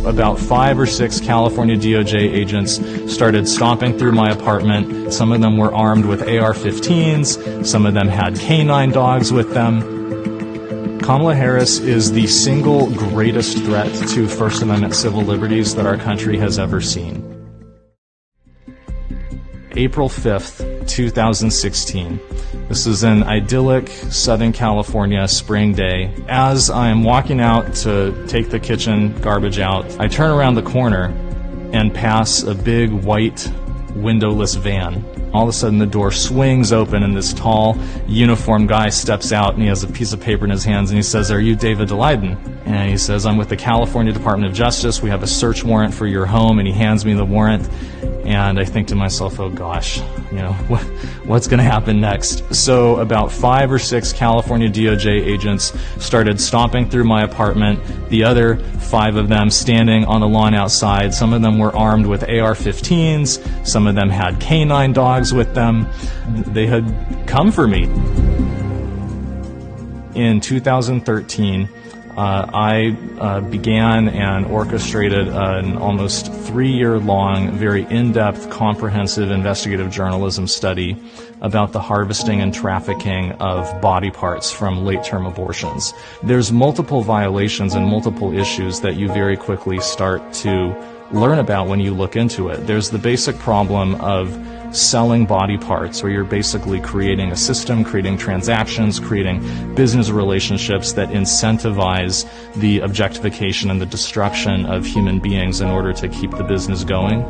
about 5 or 6 California DOJ agents started stomping through my apartment. Some of them were armed with AR-15s, some of them had canine dogs with them. Kamala Harris is the single greatest threat to First Amendment civil liberties that our country has ever seen. April 5th, 2016. This is an idyllic Southern California spring day. As I'm walking out to take the kitchen garbage out, I turn around the corner and pass a big white windowless van. All of a sudden the door swings open and this tall uniformed guy steps out and he has a piece of paper in his hands and he says, "Are you David Leiden?" And he says, "I'm with the California Department of Justice. We have a search warrant for your home." And he hands me the warrant. And I think to myself, oh gosh, what's going to happen next? So about 5 or 6 California DOJ agents started stomping through my apartment, the other 5 of them standing on the lawn outside. Some of them were armed with AR-15s, some of them had canine dogs with them. They had come for me. In 2013, I began and orchestrated an almost 3-year-long, very in-depth, comprehensive investigative journalism study about the harvesting and trafficking of body parts from late-term abortions. There's multiple violations and multiple issues that you very quickly start to learn about when you look into it. There's the basic problem of selling body parts, where you're basically creating a system, creating transactions, creating business relationships that incentivize the objectification and the destruction of human beings in order to keep the business going.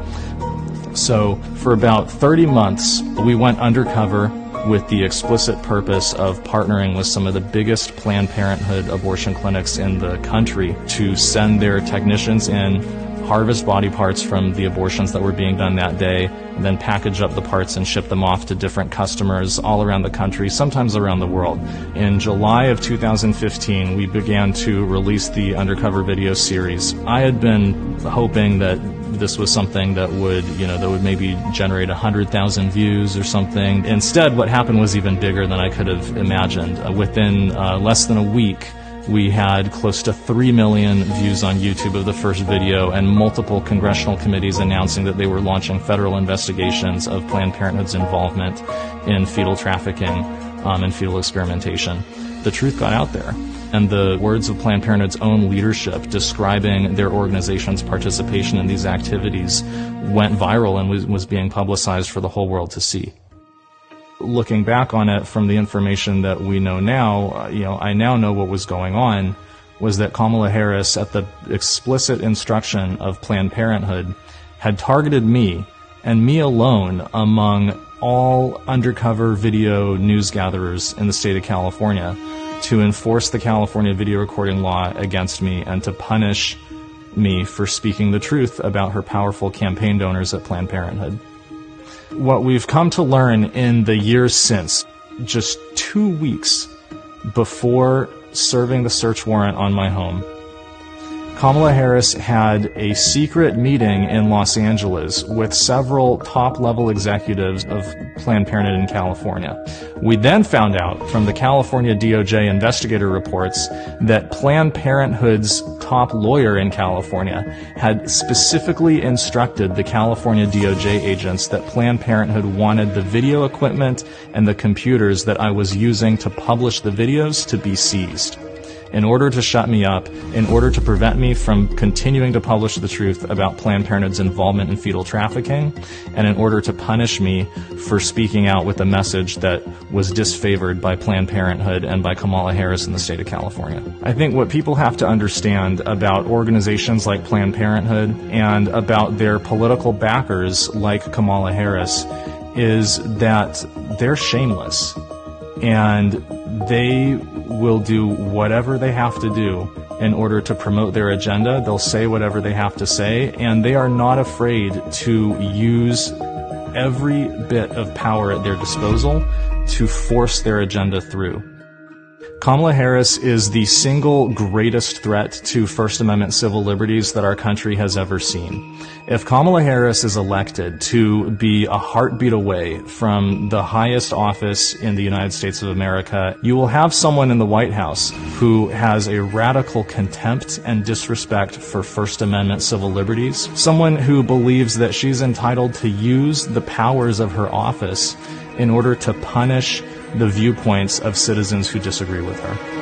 So for about 30 months, we went undercover with the explicit purpose of partnering with some of the biggest Planned Parenthood abortion clinics in the country to send their technicians in, harvest body parts from the abortions that were being done that day, and then package up the parts and ship them off to different customers all around the country, sometimes around the world. In July of 2015, we began to release the Undercover video series. I had been hoping that this was something that would, that would maybe generate 100,000 views or something. Instead, what happened was even bigger than I could have imagined. Within less than a week, we had close to 3 million views on YouTube of the first video, and multiple congressional committees announcing that they were launching federal investigations of Planned Parenthood's involvement in fetal trafficking and fetal experimentation. The truth got out there, and the words of Planned Parenthood's own leadership describing their organization's participation in these activities went viral and was being publicized for the whole world to see. Looking back on it from the information that we know now, I now know what was going on was that Kamala Harris, at the explicit instruction of Planned Parenthood, had targeted me, and me alone, among all undercover video news gatherers in the state of California, to enforce the California video recording law against me and to punish me for speaking the truth about her powerful campaign donors at Planned Parenthood. What we've come to learn in the years since, just 2 weeks before serving the search warrant on my home, Kamala Harris had a secret meeting in Los Angeles with several top-level executives of Planned Parenthood in California. We then found out from the California DOJ investigator reports that Planned Parenthood's top lawyer in California had specifically instructed the California DOJ agents that Planned Parenthood wanted the video equipment and the computers that I was using to publish the videos to be seized, in order to shut me up, in order to prevent me from continuing to publish the truth about Planned Parenthood's involvement in fetal trafficking, and in order to punish me for speaking out with a message that was disfavored by Planned Parenthood and by Kamala Harris in the state of California. I think what people have to understand about organizations like Planned Parenthood and about their political backers like Kamala Harris is that they're shameless, and they will do whatever they have to do in order to promote their agenda. They'll say whatever they have to say, and they are not afraid to use every bit of power at their disposal to force their agenda through. Kamala Harris is the single greatest threat to First Amendment civil liberties that our country has ever seen. If Kamala Harris is elected to be a heartbeat away from the highest office in the United States of America, you will have someone in the White House who has a radical contempt and disrespect for First Amendment civil liberties, someone who believes that she's entitled to use the powers of her office in order to punish the viewpoints of citizens who disagree with her.